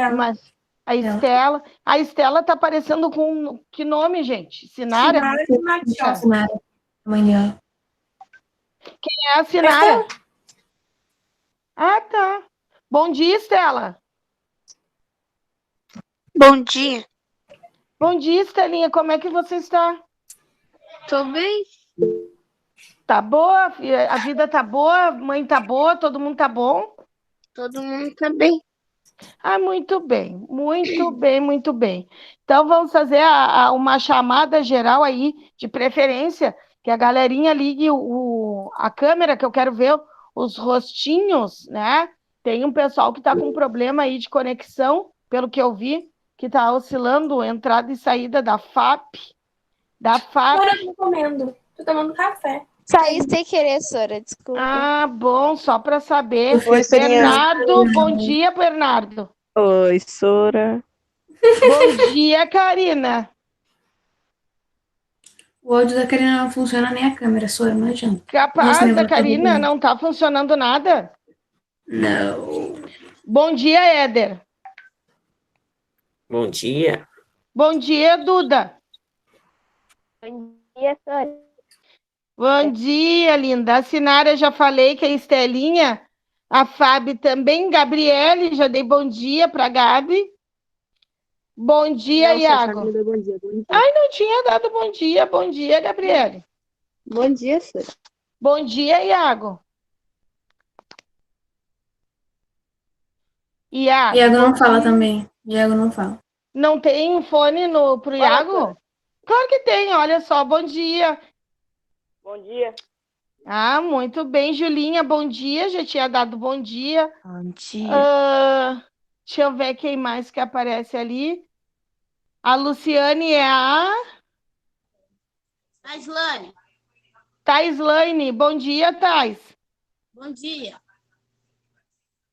Mas a Estela tá aparecendo com que nome, gente? Sinara? Sinara de Matias. Sinara. Amanhã. Quem é a Sinara? Ah, tá. Bom dia, Estela. Bom dia. Bom dia, Estelinha. Como é que você está? Tô bem. Tá boa? A vida tá boa? A mãe tá boa? Todo mundo tá bom? Todo mundo tá bem. Ah, muito bem. Muito bem, muito bem. Então, vamos fazer uma chamada geral aí, de preferência, que a galerinha ligue a câmera, que eu quero ver os rostinhos, né? Tem um pessoal que está com problema aí de conexão, pelo que eu vi, que está oscilando entrada e saída da FAP. Agora eu tô comendo. Tô tomando café. Saí sem querer, Sora, desculpa. Ah, bom, só para saber. Oi, Sorinha. Bernardo, bom dia, Bernardo. Oi, Sora. Bom dia, Karina. O áudio da Karina não funciona nem a câmera, Sora, não adianta. Capaz, a Karina não tá funcionando nada? Não. Bom dia, Éder. Bom dia. Bom dia, Duda. Bom dia, Sora. Bom dia, linda. A Sinara já falei que é Estelinha. A Fábio também. Gabriele, já dei bom dia para Gabi. Bom dia, Iago. Bom dia, bom dia. Ai, não tinha dado bom dia. Bom dia, Gabriele. Bom dia, Sora. Bom dia, Iago. Iago não fala também. Iago não fala. Não tem fone pro Iago? Claro que tem, olha só. Bom dia. Bom dia. Ah, muito bem, Julinha. Bom dia. Já tinha dado bom dia. Bom dia. Deixa eu ver quem mais que aparece ali. A Luciane é a Islane. Taislane. Bom dia, Tais. Bom dia.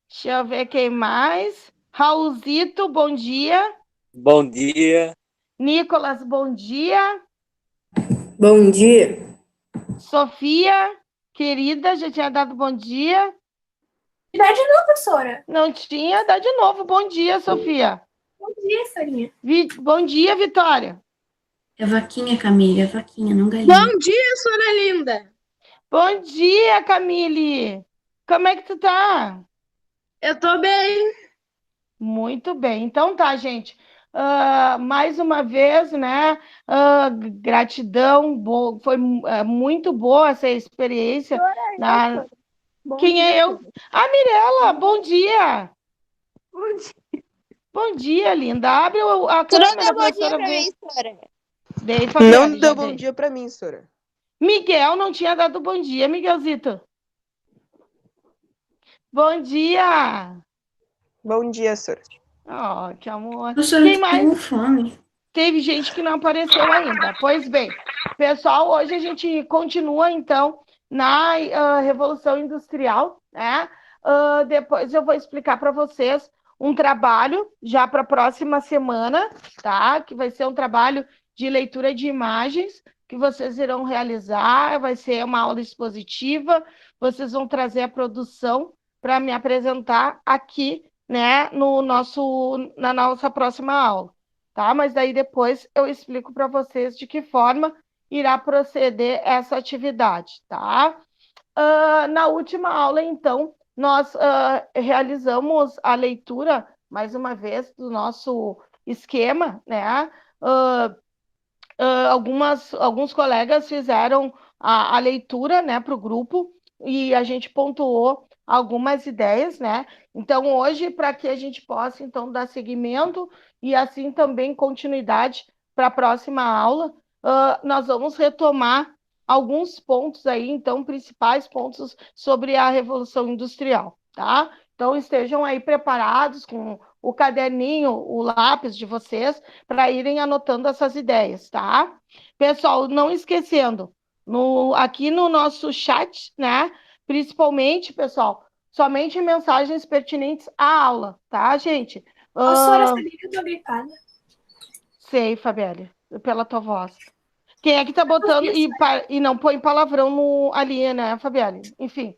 Deixa eu ver quem mais. Raulzito, bom dia. Bom dia. Nicolas, bom dia. Bom dia. Sofia, querida, já tinha dado bom dia. Dá de novo, Sora. Não tinha, dá de novo. Bom dia, Sofia. Bom dia, Sorinha. Bom dia, Vitória. É vaquinha, Camila. É vaquinha, não galinha. Bom dia, Sora linda. Bom dia, Camille. Como é que tu tá? Eu tô bem. Muito bem. Então tá, gente. Mais uma vez, né? Gratidão. Foi muito boa essa experiência. Quem é eu? A Mirella, bom dia. Bom dia. Bom dia, linda. Abre a câmera para a senhora ver. Não deu bom dia para mim, Sora. Miguel não tinha dado bom dia, Miguelzito. Bom dia. Bom dia, Sora. Oh, que amor. Quem mais? Fome. Teve gente que não apareceu ainda. Pois bem, pessoal, hoje a gente continua, então, na Revolução Industrial, né? Depois eu vou explicar para vocês um trabalho já para a próxima semana, tá? Que vai ser um trabalho de leitura de imagens que vocês irão realizar, vai ser uma aula expositiva, vocês vão trazer a produção para me apresentar aqui, né, na nossa próxima aula, tá? Mas daí depois eu explico para vocês de que forma irá proceder essa atividade, tá? Na última aula, então, nós realizamos a leitura, mais uma vez, do nosso esquema, né? Alguns colegas fizeram a leitura, né, para o grupo e a gente pontuou algumas ideias, né? Então, hoje, para que a gente possa, então, dar seguimento e, assim, também continuidade para a próxima aula, nós vamos retomar alguns pontos aí, então, principais pontos sobre a Revolução Industrial, tá? Então, estejam aí preparados com o caderninho, o lápis de vocês, para irem anotando essas ideias, tá? Pessoal, não esquecendo, aqui no nosso chat, né? Principalmente, pessoal, somente mensagens pertinentes à aula, tá, gente? Sora, sabia que eu tô gripada? Sei, Fabielle, pela tua voz. Quem é que tá botando e não põe palavrão ali, né, Fabielle? Enfim.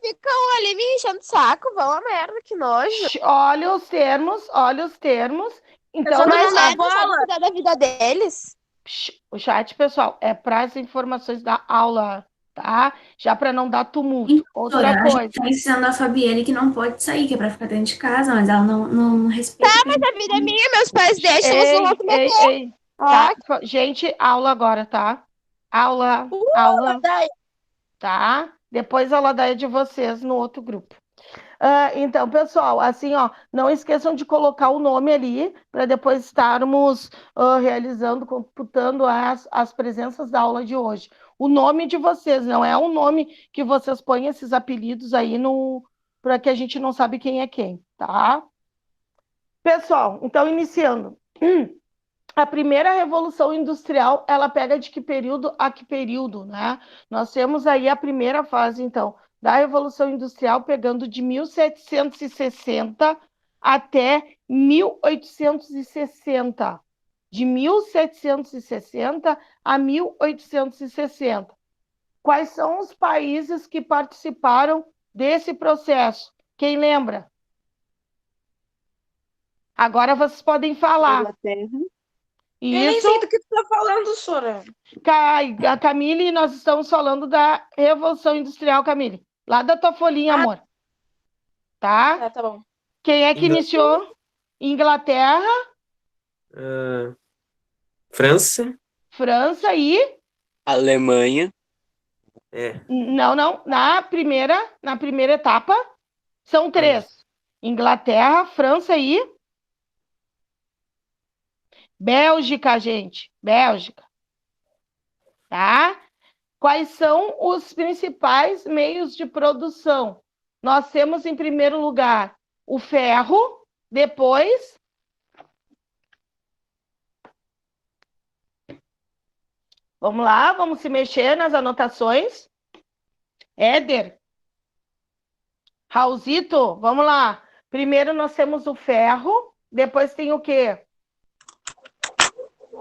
Ficam ali me enchendo o saco, vão a merda, que nojo. Olha os termos, olha os termos. Então, só Mas não dá é, não sabe bola. cuidar da vida deles. o chat, pessoal, é para as informações da aula, tá? Já para não dar tumulto. Outra A gente coisa. tá ensinando a Fabiane que não pode sair, que é pra ficar dentro de casa, mas ela não respeita. Mas a vida é minha, meus pais deixam, eles não vão se meter. Ei. Tá? Gente, aula agora, tá? Aula. Daí. Tá? Depois a ladaia de vocês no outro grupo. Então, pessoal, assim, ó, não esqueçam de colocar o nome ali para depois estarmos realizando, computando as presenças da aula de hoje. O nome de vocês, não é um nome que vocês põem esses apelidos aí para que a gente não sabe quem é quem, tá? Pessoal, então iniciando. A primeira revolução industrial, ela pega de que período a que período, né? Nós temos aí a primeira fase, então, da revolução industrial pegando de 1760 até 1860. De 1760 a 1860. Quais são os países que participaram desse processo? Quem lembra? Agora vocês podem falar. Inglaterra. Eu nem Isso. sei do que tu tá falando, Sora. A Camille, nós estamos falando da Revolução Industrial, Camille. Lá da tua folhinha, amor. Tá? Tá bom. Quem é que iniciou? Inglaterra, França. França e... Alemanha. Não. Na primeira etapa, são 3. Inglaterra, França e... Bélgica, gente. Bélgica. Tá? Quais são os principais meios de produção? Nós temos, em primeiro lugar, o ferro, depois... Vamos lá, vamos se mexer nas anotações. Éder. Raulzito, vamos lá. Primeiro nós temos o ferro, depois tem o quê?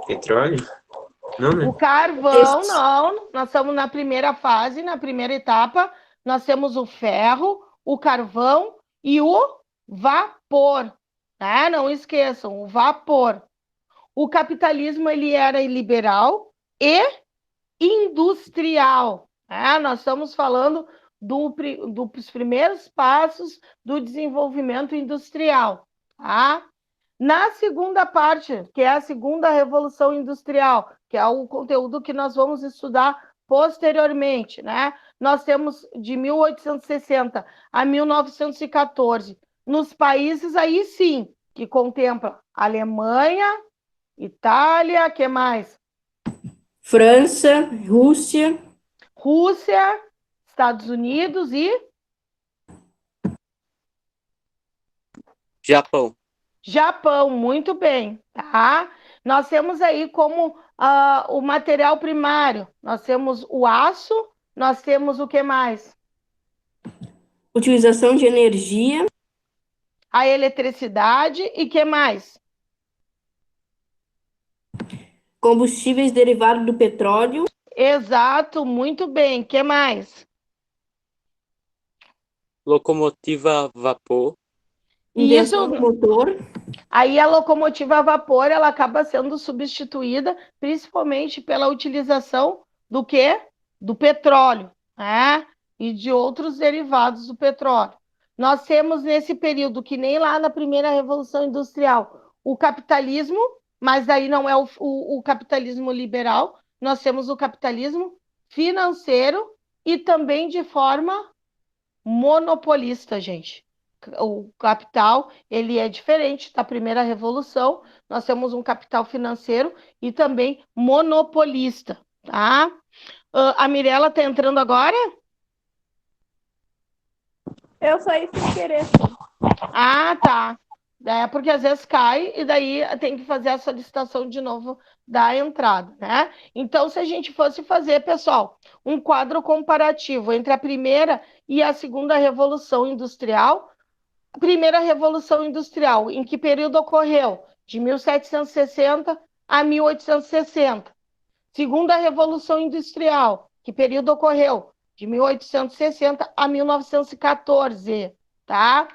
Petróleo? Não, né? O carvão, não. Nós estamos na primeira fase, na primeira etapa. Nós temos o ferro, o carvão e o vapor. Tá? Não esqueçam, o vapor. O capitalismo ele era liberal e industrial. Tá? Nós estamos falando dos primeiros passos do desenvolvimento industrial. Tá? Na segunda parte, que é a segunda revolução industrial, que é o conteúdo que nós vamos estudar posteriormente, né? Nós temos de 1860 a 1914, nos países aí sim, que contempla Alemanha, Itália, que mais? França, Rússia, Estados Unidos e Japão, muito bem, tá? Nós temos aí como o material primário, nós temos o aço, nós temos o que mais? utilização de energia, A eletricidade e que mais? combustíveis derivados do petróleo, Exato, muito bem, que mais? Locomotiva a vapor. invenção do motor, Aí a locomotiva a vapor, ela acaba sendo substituída principalmente pela utilização do quê? Do petróleo, né? E de outros derivados do petróleo. Nós temos nesse período, que nem lá na primeira Revolução Industrial, o capitalismo, mas aí não é o capitalismo liberal, nós temos o capitalismo financeiro e também de forma monopolista, gente. O capital, ele é diferente da primeira revolução, nós temos um capital financeiro e também monopolista, tá? A Mirella está entrando agora? Eu saí sem querer. Ah, tá. É porque às vezes cai e daí tem que fazer a solicitação de novo da entrada, né? Então, se a gente fosse fazer, pessoal, um quadro comparativo entre a primeira e a segunda revolução industrial, a primeira revolução industrial, em que período ocorreu? De 1760 a 1860. Segunda revolução industrial, que período ocorreu? de 1860 a 1914, tá?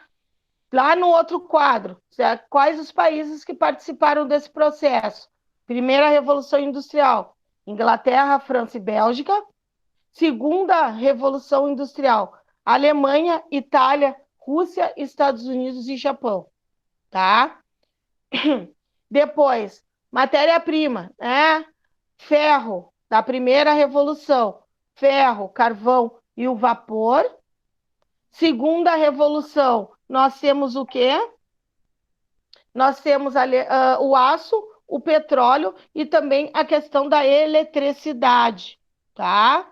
Lá no outro quadro, quais os países que participaram desse processo? Primeira Revolução Industrial, Inglaterra, França e Bélgica. Segunda Revolução Industrial, Alemanha, Itália, Rússia, Estados Unidos e Japão, tá? Depois, matéria-prima, né? Ferro, da primeira revolução, ferro, carvão e o vapor. Segunda revolução, nós temos o quê? Nós temos o aço, o petróleo e também a questão da eletricidade, tá?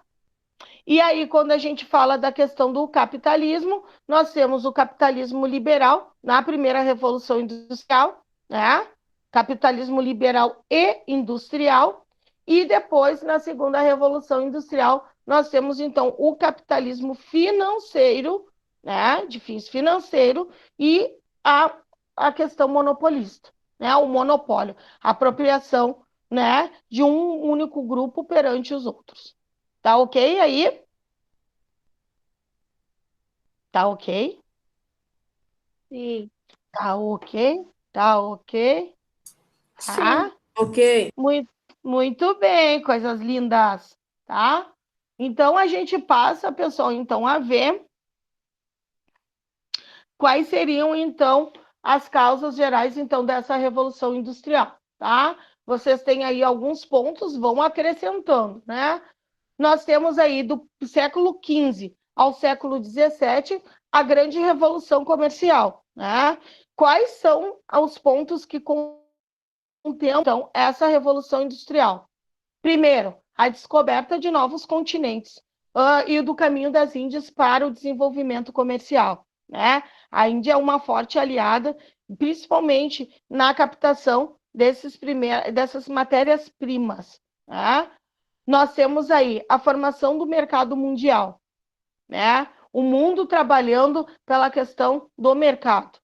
E aí, quando a gente fala da questão do capitalismo, nós temos o capitalismo liberal na primeira revolução industrial, né? Capitalismo liberal e industrial. E depois, na segunda revolução industrial, nós temos, então, o capitalismo financeiro, né? De fins financeiro, e a questão monopolista, né? O monopólio, a apropriação, né? De um único grupo perante os outros. Tá ok aí? Tá ok? Sim. Tá ok? Tá ok? Tá? Sim. Ok. Muito bem, coisas lindas, tá? Então, a gente passa, pessoal, então, a ver quais seriam, então, as causas gerais, então, dessa Revolução Industrial, tá? Vocês têm aí alguns pontos, vão acrescentando, né? Nós temos aí, do século XV ao século XVII, a grande Revolução Comercial, né? Quais são os pontos que contemplam essa Revolução Industrial? Primeiro, a descoberta de novos continentes e do caminho das Índias para o desenvolvimento comercial, né? A Índia é uma forte aliada, principalmente na captação dessas matérias-primas, né? Nós temos aí a formação do mercado mundial, né? O mundo trabalhando pela questão do mercado.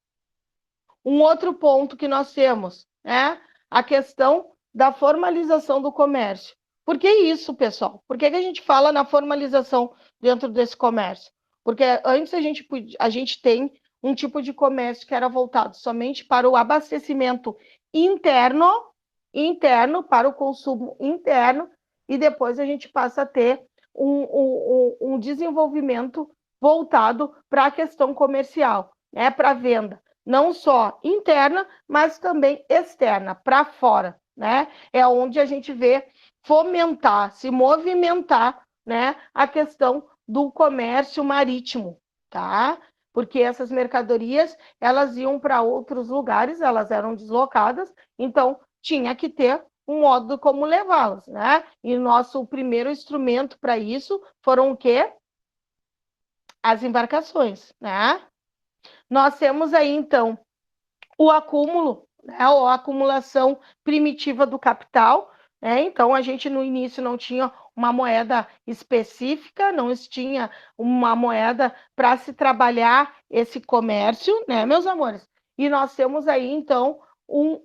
Um outro ponto que nós temos, né? A questão da formalização do comércio. Por que isso, pessoal? Por que a gente fala na formalização dentro desse comércio? Porque antes a gente tem um tipo de comércio que era voltado somente para o abastecimento interno, para o consumo interno, e depois a gente passa a ter um desenvolvimento voltado para a questão comercial, né, para a venda, não só interna, mas também externa, para fora, né? É onde a gente vê fomentar, se movimentar, né, a questão do comércio marítimo, tá? Porque essas mercadorias, elas iam para outros lugares, elas eram deslocadas, então tinha que ter um modo como levá-las, né? E nosso primeiro instrumento para isso foram o quê? As embarcações, né? Nós temos aí, então, o acúmulo, né? Ou a acumulação primitiva do capital, né? Então, a gente no início não tinha uma moeda específica, não tinha uma moeda para se trabalhar esse comércio, né, meus amores? E nós temos aí, então,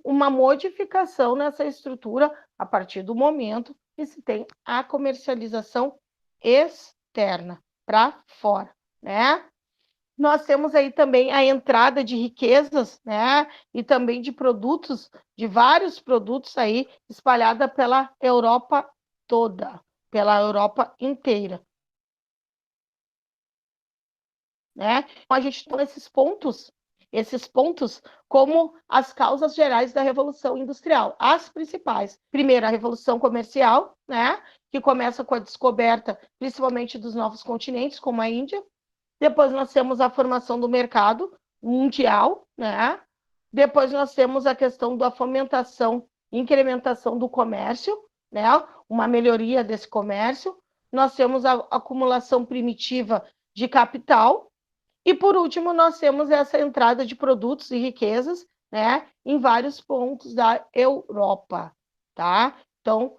uma modificação nessa estrutura a partir do momento que se tem a comercialização externa, para fora, né? Nós temos aí também a entrada de riquezas, né? E também de produtos, de vários produtos aí, espalhada pela Europa toda, pela Europa inteira, né? Então, a gente tem esses pontos como as causas gerais da Revolução Industrial, as principais. Primeiro, a Revolução Comercial, né? Que começa com a descoberta, principalmente dos novos continentes, como a Índia. Depois nós temos a formação do mercado mundial, né? Depois nós temos a questão da fomentação, incrementação do comércio, né? Uma melhoria desse comércio. Nós temos a acumulação primitiva de capital. E, por último, nós temos essa entrada de produtos e riquezas, né? Em vários pontos da Europa, tá? Então,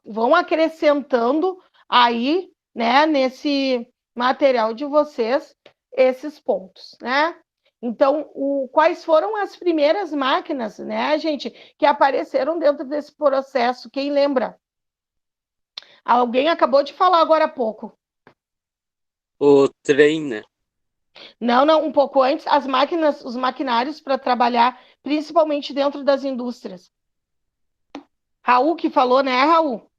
vão acrescentando aí, né? Nesse material de vocês esses pontos, né? Então, quais foram as primeiras máquinas, né, gente, que apareceram dentro desse processo? Quem lembra? Alguém acabou de falar agora há pouco. O trem, né? Não, um pouco antes, as máquinas, os maquinários para trabalhar, principalmente dentro das indústrias. Raul que falou, né, Raul?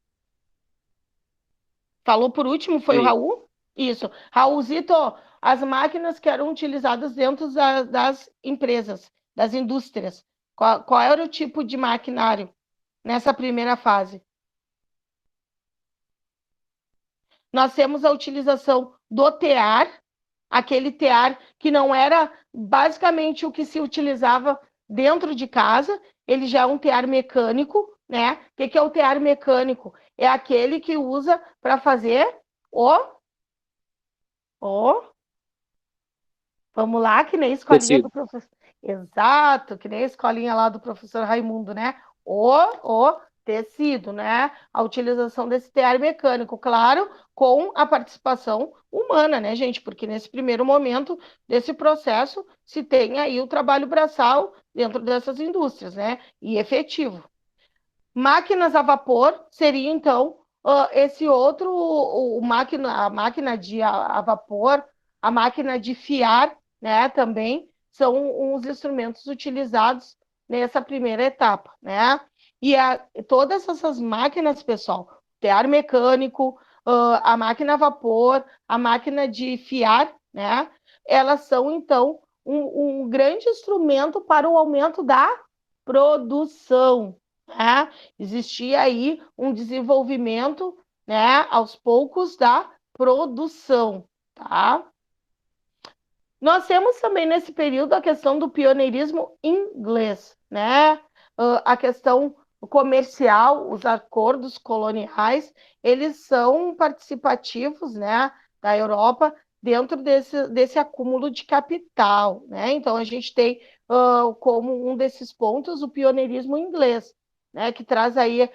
Falou por último, foi o Sim. Raul? Isso. Raulzito, as máquinas que eram utilizadas dentro das empresas, das indústrias. Qual era o tipo de maquinário nessa primeira fase? Nós temos a utilização do tear, aquele tear que não era basicamente o que se utilizava dentro de casa, ele já é um tear mecânico, né? O que é o tear mecânico? É aquele que usa para fazer vamos lá, que nem a escolinha Tecido. do professor. Exato, que nem a escolinha lá do professor Raimundo, né? O tecido, né? A utilização desse tear mecânico, claro, com a participação humana, né, gente? Porque nesse primeiro momento desse processo se tem aí o trabalho braçal dentro dessas indústrias, né? E efetivo. Máquinas a vapor seria, então, esse outro, a máquina a vapor, a máquina de fiar, né, também são os instrumentos utilizados nessa primeira etapa, né? E todas essas máquinas, pessoal, tear mecânico, a máquina a vapor, a máquina de fiar, né? Elas são, então, um grande instrumento para o aumento da produção, né? Existia aí um desenvolvimento, né, aos poucos da produção, tá? Nós temos também nesse período a questão do pioneirismo inglês, né? A questão comercial, os acordos coloniais, eles são participativos, né, da Europa dentro desse acúmulo de capital, né? Então a gente tem como um desses pontos o pioneirismo inglês, né, que traz aí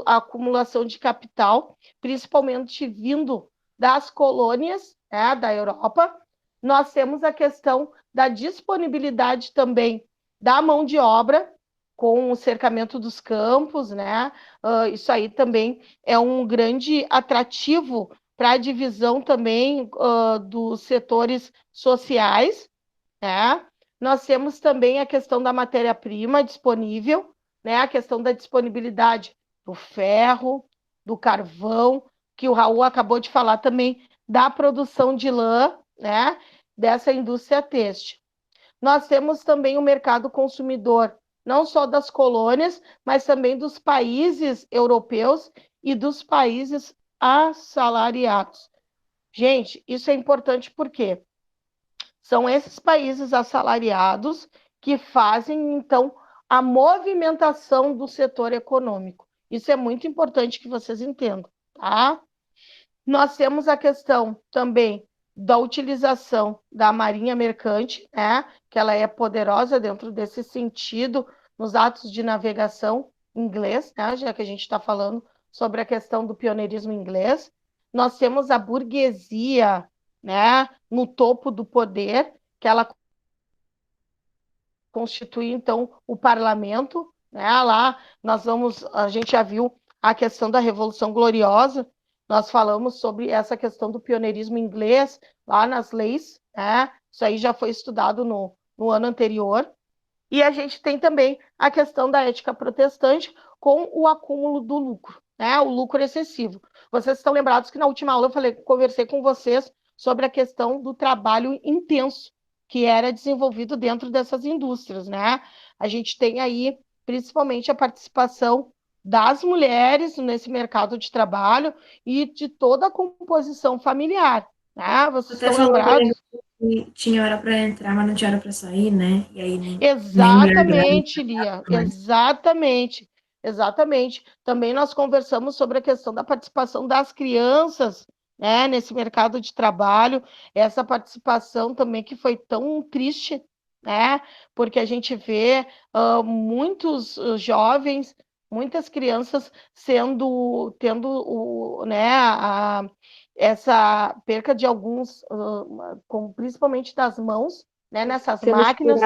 a acumulação de capital, principalmente vindo das colônias, né, da Europa. Nós temos a questão da disponibilidade também da mão de obra, com o cercamento dos campos, né? Isso aí também é um grande atrativo para a divisão também dos setores sociais, né? Nós temos também a questão da matéria-prima disponível, né? A questão da disponibilidade do ferro, do carvão, que o Raul acabou de falar também, da produção de lã, né? Dessa indústria têxtil. Nós temos também o mercado consumidor, não só das colônias, mas também dos países europeus e dos países assalariados. Gente, isso é importante porque são esses países assalariados que fazem, então, a movimentação do setor econômico. Isso é muito importante que vocês entendam, tá? Nós temos a questão também da utilização da marinha mercante, né? Que ela é poderosa dentro desse sentido, nos atos de navegação inglês, né? Já que a gente está falando sobre a questão do pioneirismo inglês. Nós temos a burguesia, né? No topo do poder, que ela constitui, então, o parlamento, né? Lá a gente já viu a questão da Revolução Gloriosa, nós falamos sobre essa questão do pioneirismo inglês, lá nas leis, né? Isso aí já foi estudado no ano anterior. E a gente tem também a questão da ética protestante com o acúmulo do lucro, né? O lucro excessivo. Vocês estão lembrados que na última aula eu conversei com vocês sobre a questão do trabalho intenso que era desenvolvido dentro dessas indústrias, né? A gente tem aí, principalmente, a participação das mulheres nesse mercado de trabalho e de toda a composição familiar, né? Vocês estão lembrados? Tinha hora para entrar, mas não tinha hora para sair, né? E aí Exatamente, Lia, exatamente. Também nós conversamos sobre a questão da participação das crianças, né, nesse mercado de trabalho, essa participação também que foi tão triste, né? Porque a gente vê muitos jovens, muitas crianças tendo essa perca de alguns, principalmente das mãos, né, nessas máquinas.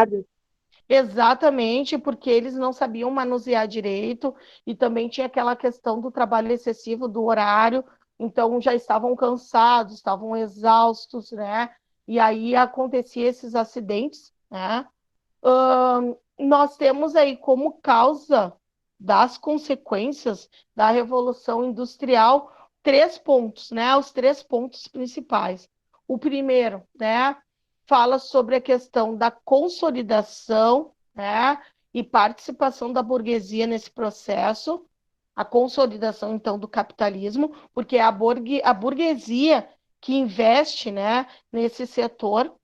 Exatamente, porque eles não sabiam manusear direito e também tinha aquela questão do trabalho excessivo, do horário, então já estavam cansados, estavam exaustos, né? E aí acontecia esses acidentes, né? Nós temos aí como causa das consequências da Revolução Industrial 3 pontos, né? Os 3 pontos principais. O primeiro, né, fala sobre a questão da consolidação, né, e participação da burguesia nesse processo, a consolidação, então, do capitalismo, porque é a burguesia que investe, né, nesse setor.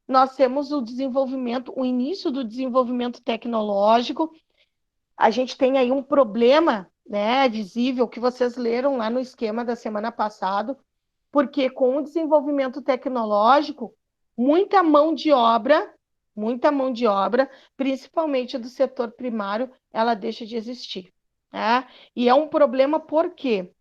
Nós temos o desenvolvimento, o início do desenvolvimento tecnológico. A gente tem aí um problema, né, visível, que vocês leram lá no esquema da semana passada, porque com o desenvolvimento tecnológico, muita mão de obra, principalmente do setor primário, ela deixa de existir, né? E é um problema por quê?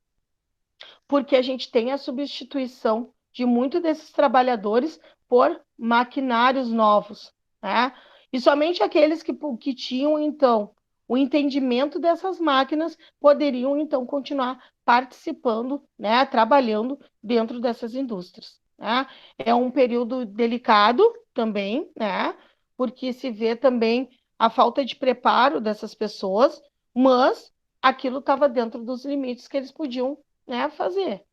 Porque a gente tem a substituição de muitos desses trabalhadores por maquinários novos, né? E somente aqueles que tinham, então, o entendimento dessas máquinas poderiam, então, continuar participando, né, trabalhando dentro dessas indústrias, né? É um período delicado também, né, porque se vê também a falta de preparo dessas pessoas, mas aquilo estava dentro dos limites que eles podiam, né, fazer.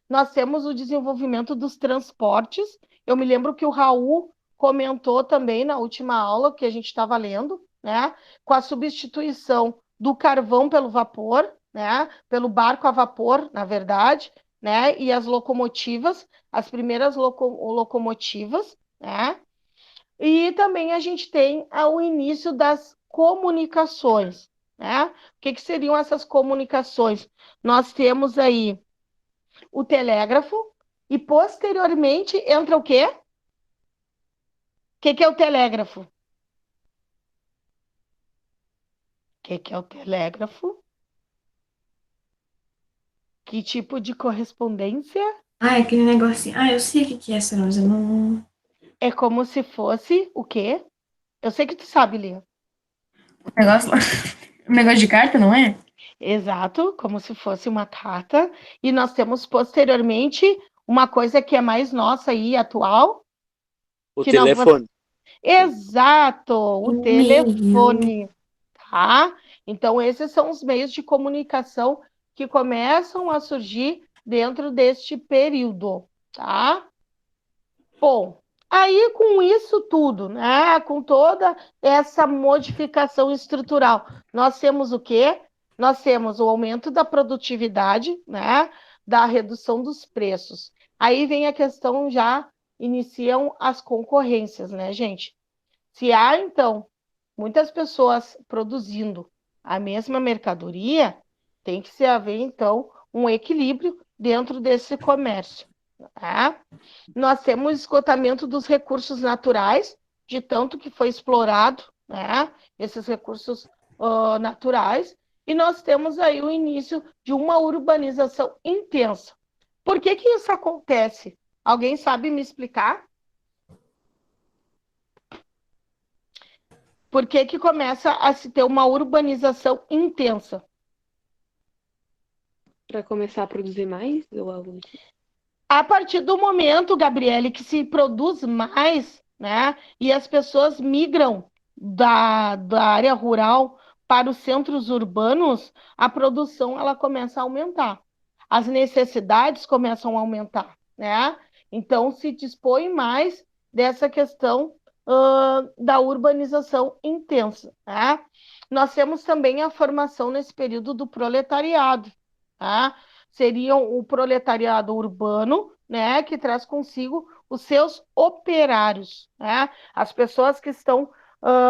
Nós temos o desenvolvimento dos transportes. Eu me lembro que o Raul comentou também na última aula que a gente estava lendo, né, com a substituição do carvão pelo vapor, né, pelo barco a vapor, na verdade, né, e as locomotivas, as primeiras locomotivas, né, e também a gente tem o início das comunicações, né? O que seriam essas comunicações? Nós temos aí o telégrafo e posteriormente entra o quê? O que é o telégrafo? O que é o telégrafo? Que tipo de correspondência? Ah, é aquele negocinho. Ah, eu sei o que é, Soraya, mas eu não. É como se fosse o quê? Eu sei que tu sabe ler. O negócio lá. O negócio de carta, não é? Exato, como se fosse uma carta. E nós temos posteriormente uma coisa que é mais nossa e atual. O que não telefone. Exato, o E-mail. telefone, tá? Então, esses são os meios de comunicação que começam a surgir dentro deste período, tá? Bom, aí com isso tudo, né? Com toda essa modificação estrutural, nós temos o quê? Nós temos o aumento da produtividade, né? Da redução dos preços. Aí vem a questão, já iniciam as concorrências, né, gente? Se há, então, muitas pessoas produzindo a mesma mercadoria, tem que se haver, então, um equilíbrio dentro desse comércio, tá? Nós temos esgotamento dos recursos naturais, de tanto que foi explorado, né, esses recursos naturais, e nós temos aí o início de uma urbanização intensa. Por que isso acontece? Alguém sabe me explicar? Por que começa a se ter uma urbanização intensa? Para começar a produzir mais ou algo? A partir do momento, Gabriele, que se produz mais, né, e as pessoas migram da área rural para os centros urbanos, a produção ela começa a aumentar. As necessidades começam a aumentar, né? Então, se dispõe mais dessa questão da urbanização intensa, né? Nós temos também a formação nesse período do proletariado, tá? Seriam o proletariado urbano, né, que traz consigo os seus operários, né? As pessoas que estão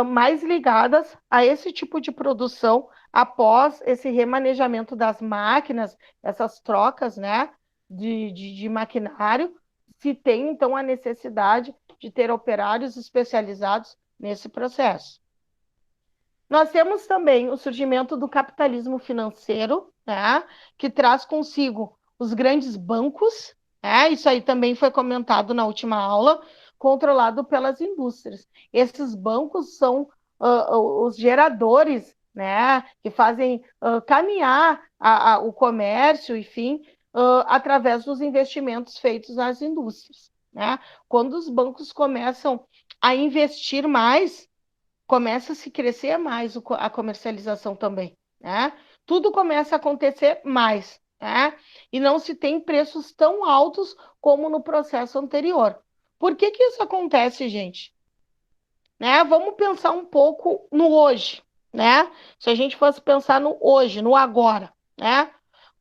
mais ligadas a esse tipo de produção após esse remanejamento das máquinas, essas trocas, né, de maquinário, se tem, então, a necessidade de ter operários especializados nesse processo. Nós temos também o surgimento do capitalismo financeiro, né, que traz consigo os grandes bancos, né, isso aí também foi comentado na última aula, controlado pelas indústrias. Esses bancos são os geradores, né, que fazem caminhar o comércio, enfim, através dos investimentos feitos nas indústrias, né? Quando os bancos começam a investir mais, começa a se crescer mais a comercialização também, né? Tudo começa a acontecer mais, né? E não se tem preços tão altos como no processo anterior. Por que que isso acontece, gente? Né? Vamos pensar um pouco no hoje, né? Se a gente fosse pensar no hoje, no agora, né?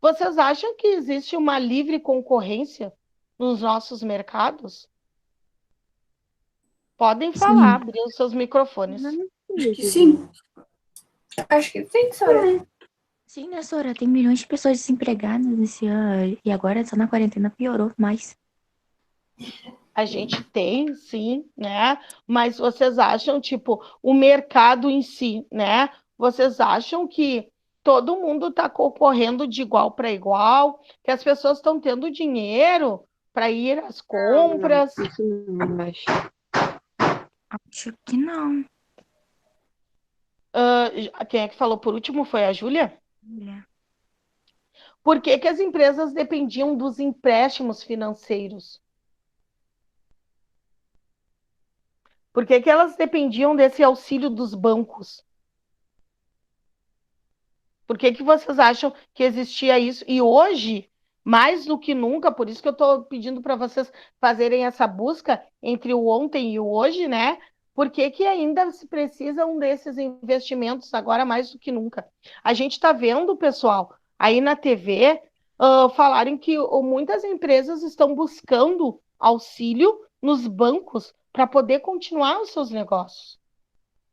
Vocês acham que existe uma livre concorrência nos nossos mercados? Podem falar, abrir os seus microfones. Acho que sim. Acho que sim, Sora. Sim, né, Sora? Tem milhões de pessoas desempregadas esse ano. E agora, só na quarentena, piorou mais. A gente tem, sim, né? Mas vocês acham, tipo, o mercado em si, né? Vocês acham que todo mundo está concorrendo de igual para igual, que as pessoas estão tendo dinheiro para ir às compras? Não, isso não, acho. Acho que não. Quem é que falou por último? Foi a Júlia? Olha. Por que que as empresas dependiam dos empréstimos financeiros? Por que que elas dependiam desse auxílio dos bancos? Por que que vocês acham que existia isso? E hoje, mais do que nunca, por isso que eu estou pedindo para vocês fazerem essa busca entre o ontem e o hoje, né? Por que que ainda se precisam desses investimentos agora mais do que nunca? A gente está vendo, pessoal, aí na TV, falarem que muitas empresas estão buscando auxílio nos bancos para poder continuar os seus negócios,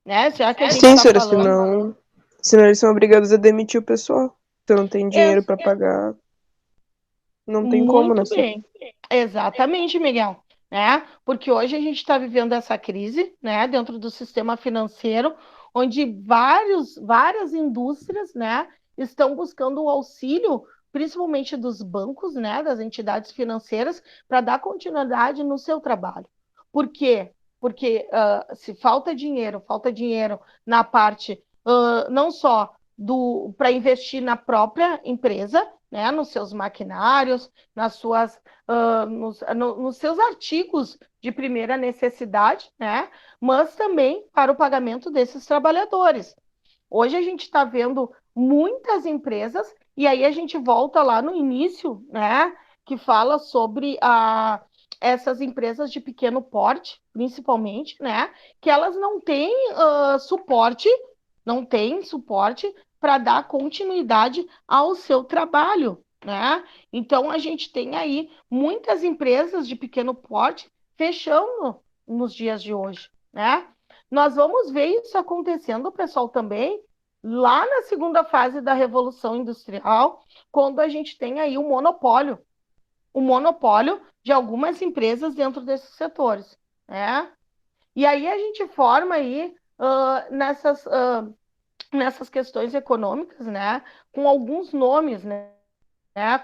né? Já que a gente Sim, está senhora, falando... senão eles são obrigados a demitir o pessoal. Então não tem dinheiro para pagar. Não tem como, né? Muito bem. Exatamente, Miguel. Né? Porque hoje a gente está vivendo essa crise, né, dentro do sistema financeiro, onde várias indústrias, né, estão buscando o auxílio, principalmente dos bancos, né, das entidades financeiras, para dar continuidade no seu trabalho. Por quê? Porque se falta dinheiro na parte não só para investir na própria empresa, né, nos seus maquinários, nos seus artigos de primeira necessidade, né, mas também para o pagamento desses trabalhadores. Hoje a gente está vendo muitas empresas, e aí a gente volta lá no início, né, que fala sobre essas empresas de pequeno porte, principalmente, né, que elas não têm suporte para dar continuidade ao seu trabalho, né? Então a gente tem aí muitas empresas de pequeno porte fechando nos dias de hoje, né? Nós vamos ver isso acontecendo, pessoal, também lá na segunda fase da Revolução Industrial, quando a gente tem aí o monopólio de algumas empresas dentro desses setores, né? E aí a gente forma aí nessas questões econômicas, né, com alguns nomes, né,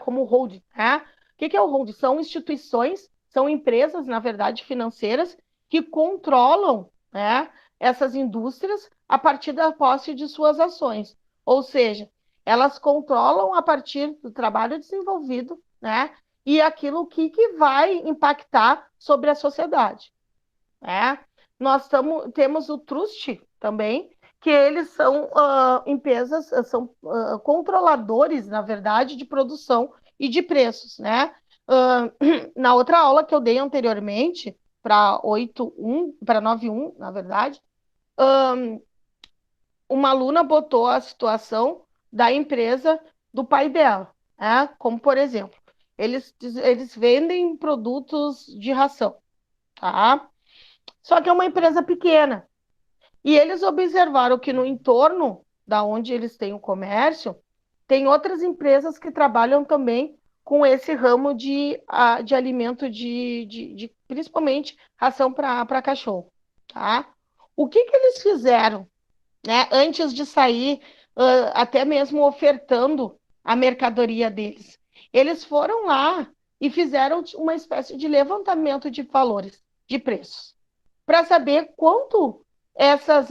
como o holding, né? O que é o holding? São instituições, são empresas, na verdade, financeiras, que controlam, né, essas indústrias a partir da posse de suas ações. Ou seja, elas controlam a partir do trabalho desenvolvido, né, e aquilo que vai impactar sobre a sociedade, né? Nós temos o trust também, que eles são empresas, são controladores, na verdade, de produção e de preços, né? Na outra aula que eu dei anteriormente, para 9.1, na verdade, uma aluna botou a situação da empresa do pai dela, né? Como, por exemplo, eles vendem produtos de ração, tá? Só que é uma empresa pequena. E eles observaram que no entorno da onde eles têm o comércio, tem outras empresas que trabalham também com esse ramo de alimento principalmente ração para cachorro, tá? O que eles fizeram, né, antes de sair até mesmo ofertando a mercadoria deles? Eles foram lá e fizeram uma espécie de levantamento de valores, de preços, para saber quanto essas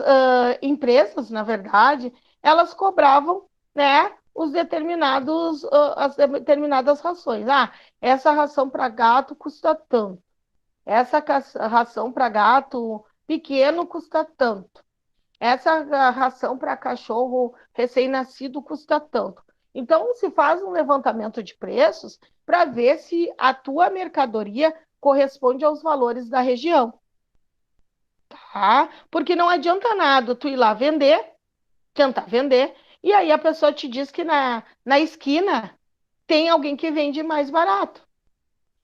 empresas, na verdade, elas cobravam, né, as determinadas rações. Essa ração para gato custa tanto. Essa ração para gato pequeno custa tanto. Essa ração para cachorro recém-nascido custa tanto. Então, se faz um levantamento de preços para ver se a tua mercadoria corresponde aos valores da região. Tá? Porque não adianta nada tu ir lá tentar vender, e aí a pessoa te diz que na esquina tem alguém que vende mais barato.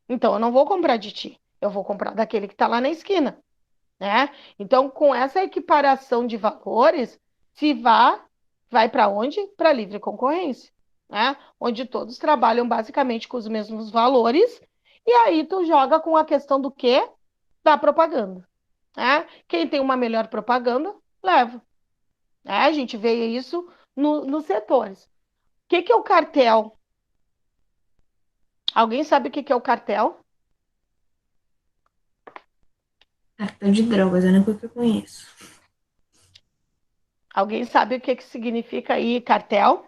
Então, eu não vou comprar de ti, eu vou comprar daquele que está lá na esquina. Né? Então, com essa equiparação de valores, se vai para onde? Para livre concorrência, né? Onde todos trabalham basicamente com os mesmos valores, e aí tu joga com a questão do quê? Da propaganda. Né? Quem tem uma melhor propaganda, leva. Né? A gente vê isso nos setores. O que é o cartel? Alguém sabe o que é o cartel? Cartão de drogas, é a única que eu conheço. Alguém sabe o que significa aí cartel?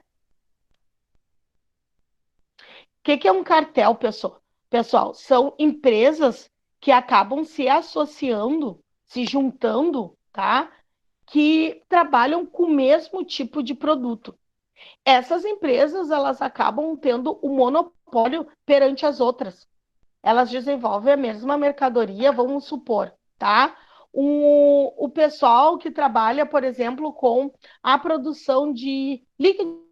O que é um cartel, pessoal? Pessoal, são empresas que acabam se associando, se juntando, tá? Que trabalham com o mesmo tipo de produto. Essas empresas, elas acabam tendo o monopólio perante as outras. Elas desenvolvem a mesma mercadoria, vamos supor, tá? O pessoal que trabalha, por exemplo, com a produção de líquido.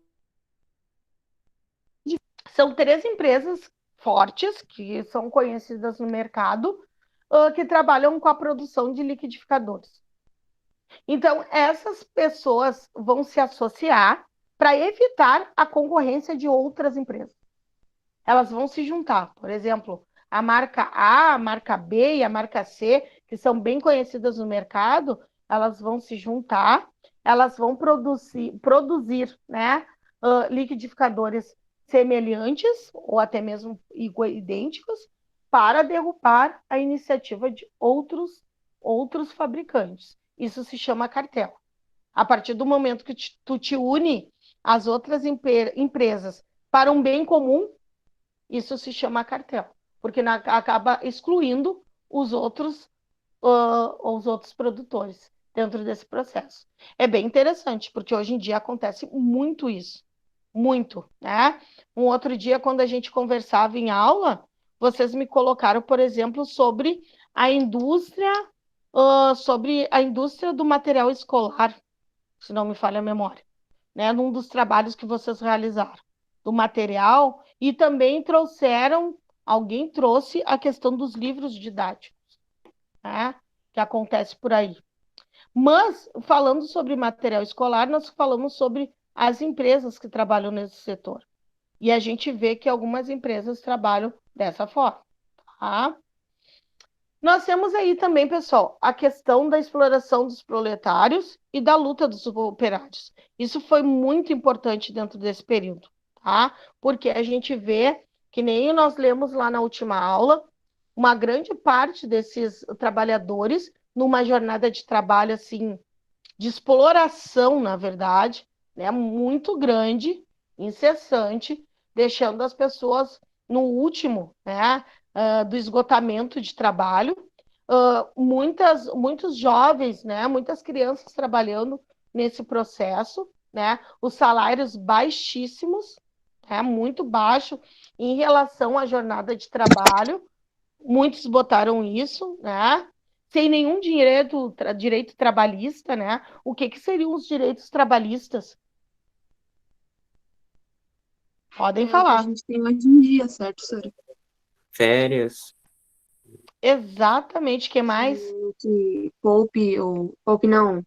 São 3 empresas fortes, que são conhecidas no mercado, que trabalham com a produção de liquidificadores. Então, essas pessoas vão se associar para evitar a concorrência de outras empresas. Elas vão se juntar. Por exemplo, a marca A, a marca B e a marca C, que são bem conhecidas no mercado, elas vão se juntar, elas vão produzir né, liquidificadores semelhantes ou até mesmo idênticos para derrubar a iniciativa de outros fabricantes. Isso se chama cartel. A partir do momento que tu te une às outras empresas para um bem comum, isso se chama cartel, porque acaba excluindo os outros produtores dentro desse processo. É bem interessante, porque hoje em dia acontece muito isso. Muito, né? Um outro dia, quando a gente conversava em aula, vocês me colocaram, por exemplo, sobre a indústria do material escolar, se não me falha a memória, né? Num dos trabalhos que vocês realizaram, do material, e também alguém trouxe a questão dos livros didáticos, né? Que acontece por aí. Mas, falando sobre material escolar, nós falamos sobre as empresas que trabalham nesse setor. E a gente vê que algumas empresas trabalham dessa forma. Tá? Nós temos aí também, pessoal, a questão da exploração dos proletários e da luta dos operários. Isso foi muito importante dentro desse período, tá? Porque a gente vê, que nem nós lemos lá na última aula, uma grande parte desses trabalhadores, numa jornada de trabalho, assim, de exploração, na verdade, né, muito grande, incessante, deixando as pessoas no último, né, do esgotamento de trabalho, muitos jovens, né, muitas crianças trabalhando nesse processo, né, os salários baixíssimos, né, muito baixo em relação à jornada de trabalho, muitos botaram isso, né, sem nenhum direito trabalhista, né? O que seriam os direitos trabalhistas? Podem falar. A gente tem hoje em dia, certo, Sora? Férias. Exatamente, que mais? Que poupe não,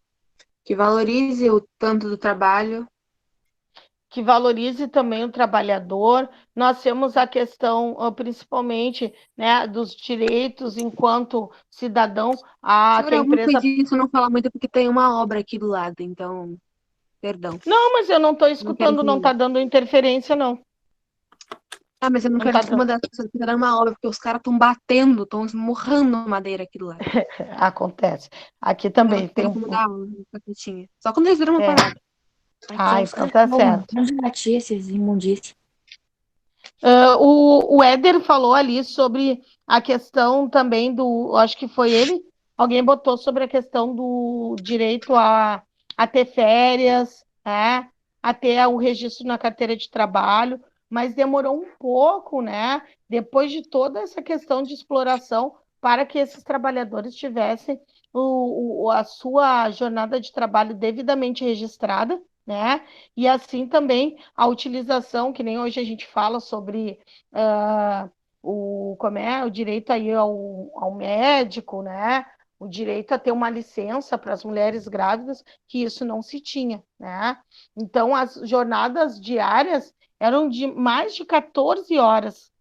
que valorize o tanto do trabalho. Que valorize também o trabalhador. Nós temos a questão, principalmente, né, dos direitos enquanto cidadão. Que a empresa... disso não fala muito porque tem uma obra aqui do lado, então, perdão. Não, mas eu não estou escutando, não está dando interferência, não. Mas eu não quero incomodar as pessoas que estão dando uma obra, porque os caras estão batendo, estão esmurrando madeira aqui do lado. Acontece. Aqui também tem Só quando eles viram uma parada. Ah, então tá certo. Onde batia esses imundícios? O Éder falou ali sobre a questão também acho que foi ele, alguém botou sobre a questão do direito a ter férias, né, a ter o registro na carteira de trabalho, mas demorou um pouco, né, depois de toda essa questão de exploração, para que esses trabalhadores tivessem a sua jornada de trabalho devidamente registrada, né? E assim também a utilização, que nem hoje a gente fala sobre o direito aí ao médico, né? O direito a ter uma licença para as mulheres grávidas, que isso não se tinha, né? Então, as jornadas diárias eram de mais de 14 horas.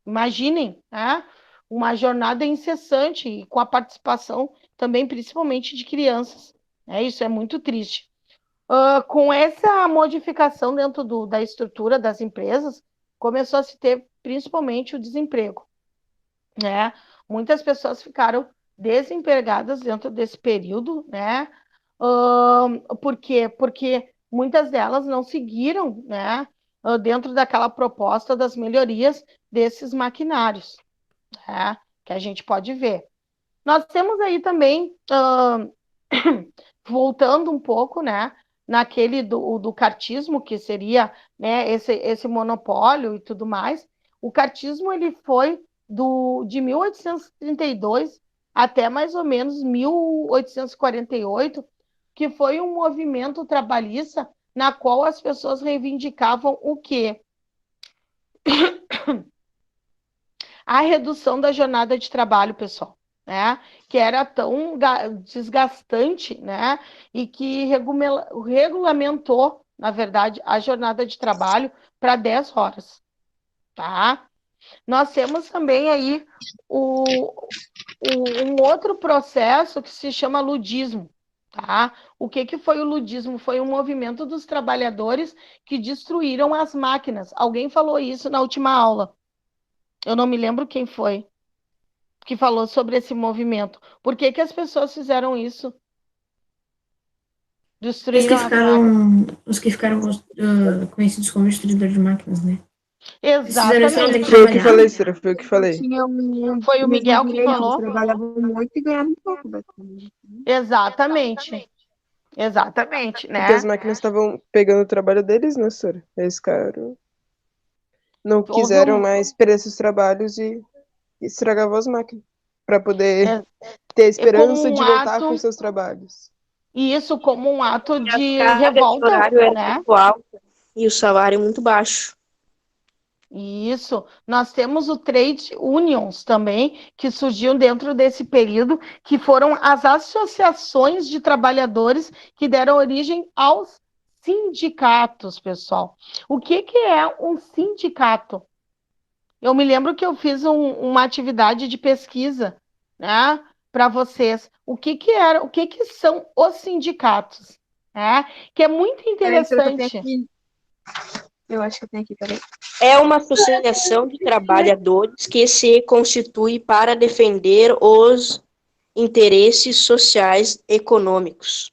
Imaginem, né? Uma jornada incessante e com a participação também, principalmente de crianças. Isso é muito triste. Com essa modificação dentro da estrutura das empresas, começou a se ter principalmente o desemprego, né? Muitas pessoas ficaram desempregadas dentro desse período, né? Por quê? Porque muitas delas não seguiram, né, dentro daquela proposta das melhorias desses maquinários, né, que a gente pode ver. Nós temos aí também, voltando um pouco, né, naquele do cartismo, que seria, né, esse monopólio e tudo mais. O cartismo ele foi de 1832 até mais ou menos 1848, que foi um movimento trabalhista na qual as pessoas reivindicavam o quê? A redução da jornada de trabalho, pessoal, né? Que era tão desgastante, né? E que regulamentou, na verdade, a jornada de trabalho para 10 horas, tá? Nós temos também aí um outro processo que se chama ludismo, tá? O que foi o ludismo? Foi um movimento dos trabalhadores que destruíram as máquinas. Alguém falou isso na última aula. Eu não me lembro quem foi que falou sobre esse movimento. Por que as pessoas fizeram isso? Destruíram as máquinas. Os que ficaram conhecidos como destruidores de máquinas, né? Exatamente. Foi o que falei, Cira, foi o que falei. Foi o Miguel que falou? Trabalhavam muito e ganhavam pouco, basicamente. Exatamente. Exatamente, né? Porque as máquinas estavam pegando o trabalho deles, né, Cira? Eles, cara, não quiseram mais perder esses trabalhos e estragavam as máquinas para poder ter esperança de voltar com seus trabalhos. E isso como um ato de revolta, horário era né? muito alto e o salário muito baixo. Isso. Nós temos o trade unions também, que surgiu dentro desse período, que foram as associações de trabalhadores que deram origem aos sindicatos, pessoal. O que é um sindicato? Eu me lembro que eu fiz uma atividade de pesquisa, né, para vocês. O que são os sindicatos? Né? Que é muito interessante. Eu acho que eu tenho aqui, peraí. É uma associação de trabalhadores que se constitui para defender os interesses sociais e econômicos.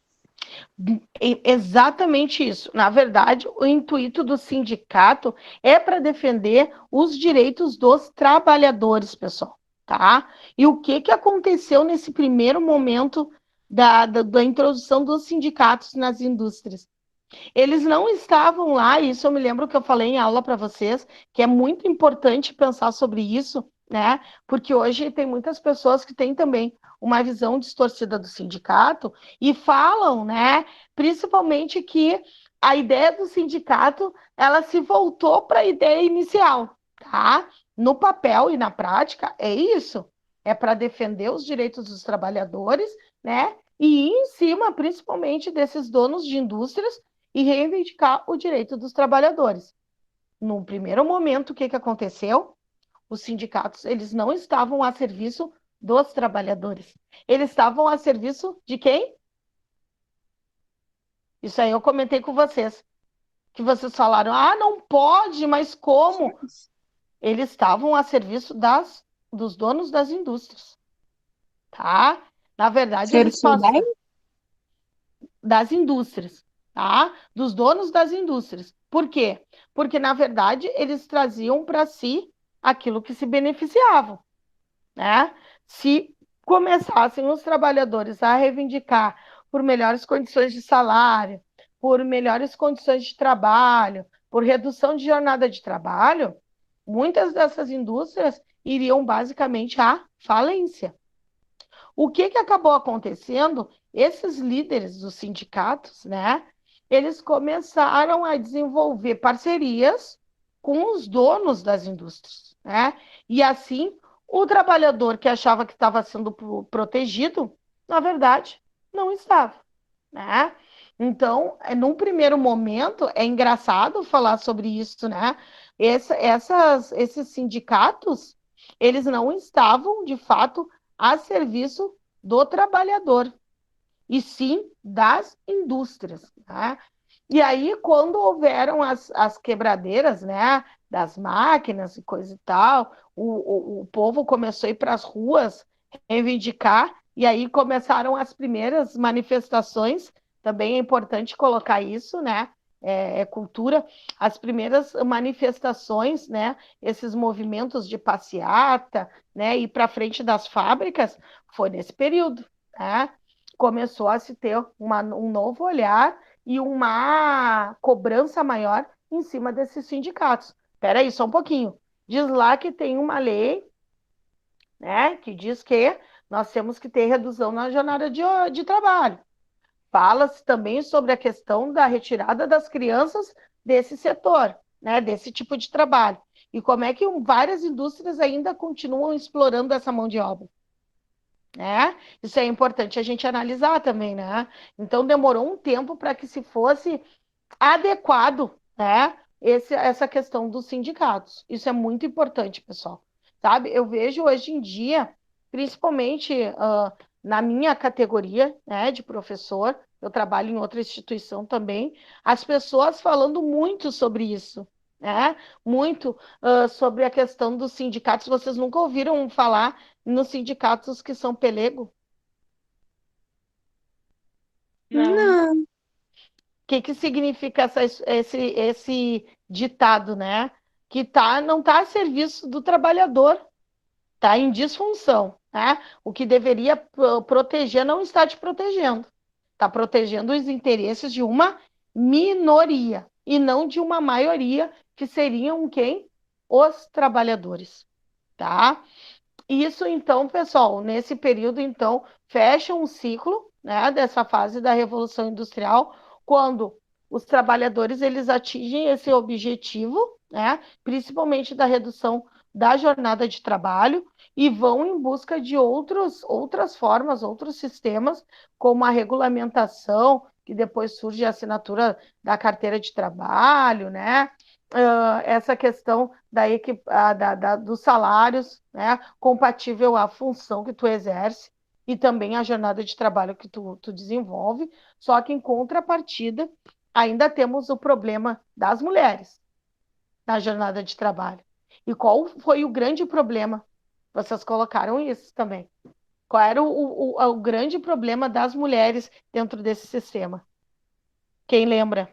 Exatamente isso. Na verdade, o intuito do sindicato é para defender os direitos dos trabalhadores, pessoal, tá? E o que aconteceu nesse primeiro momento da introdução dos sindicatos nas indústrias? Eles não estavam lá, isso eu me lembro que eu falei em aula para vocês, que é muito importante pensar sobre isso, né? Porque hoje tem muitas pessoas que têm também uma visão distorcida do sindicato e falam, né, principalmente que a ideia do sindicato, ela se voltou para a ideia inicial, tá? No papel e na prática, é isso. É para defender os direitos dos trabalhadores, né? E em cima, principalmente, desses donos de indústrias, e reivindicar o direito dos trabalhadores. No primeiro momento, o que aconteceu? Os sindicatos, eles não estavam a serviço dos trabalhadores. Eles estavam a serviço de quem? Isso aí eu comentei com vocês. Que vocês falaram, não pode, mas como? Eles estavam a serviço dos donos das indústrias. Tá? Na verdade, eles passam das indústrias. tá? Dos donos das indústrias. Por quê? Porque, na verdade, eles traziam para si aquilo que se beneficiavam, né? Se começassem os trabalhadores a reivindicar por melhores condições de salário, por melhores condições de trabalho, por redução de jornada de trabalho, muitas dessas indústrias iriam basicamente à falência. O que acabou acontecendo? Esses líderes dos sindicatos, né? Eles começaram a desenvolver parcerias com os donos das indústrias, né? E assim, o trabalhador que achava que estava sendo protegido, na verdade, não estava, né? Então, num primeiro momento, é engraçado falar sobre isso, né? Esses sindicatos, eles não estavam, de fato, a serviço do trabalhador, e sim das indústrias, né? E aí, quando houveram as quebradeiras, né, das máquinas e coisa e tal, o povo começou a ir para as ruas reivindicar, e aí começaram as primeiras manifestações, também é importante colocar isso, né, é cultura, as primeiras manifestações, né, esses movimentos de passeata, né, ir para frente das fábricas, foi nesse período, né? Começou a se ter um novo olhar e uma cobrança maior em cima desses sindicatos. Espera aí, só um pouquinho. Diz lá que tem uma lei, né, que diz que nós temos que ter redução na jornada de trabalho. Fala-se também sobre a questão da retirada das crianças desse setor, né, desse tipo de trabalho. E como é que várias indústrias ainda continuam explorando essa mão de obra, né? Isso é importante a gente analisar também, né? Então demorou um tempo para que se fosse adequado, né, essa questão dos sindicatos. Isso é muito importante, pessoal. Sabe? Eu vejo hoje em dia, principalmente na minha categoria, né, de professor, eu trabalho em outra instituição também, as pessoas falando muito sobre isso, né? Muito sobre a questão dos sindicatos. Vocês nunca ouviram falar nos sindicatos que são pelego? Não. O que significa esse ditado, né? Que não está a serviço do trabalhador, está em disfunção, né? O que deveria proteger não está te protegendo, está protegendo os interesses de uma minoria e não de uma maioria, que seriam quem? Os trabalhadores, tá? Isso, então, pessoal, nesse período, então, fecha um ciclo, né, dessa fase da Revolução Industrial, quando os trabalhadores eles atingem esse objetivo, né, principalmente da redução da jornada de trabalho, e vão em busca de outras formas, outros sistemas, como a regulamentação, que depois surge a assinatura da carteira de trabalho, né, essa questão dos salários, né, compatível à função que tu exerce e também à jornada de trabalho que tu desenvolve, só que em contrapartida ainda temos o problema das mulheres na jornada de trabalho. E qual foi o grande problema? Vocês colocaram isso também. Qual era o grande problema das mulheres dentro desse sistema? Quem lembra?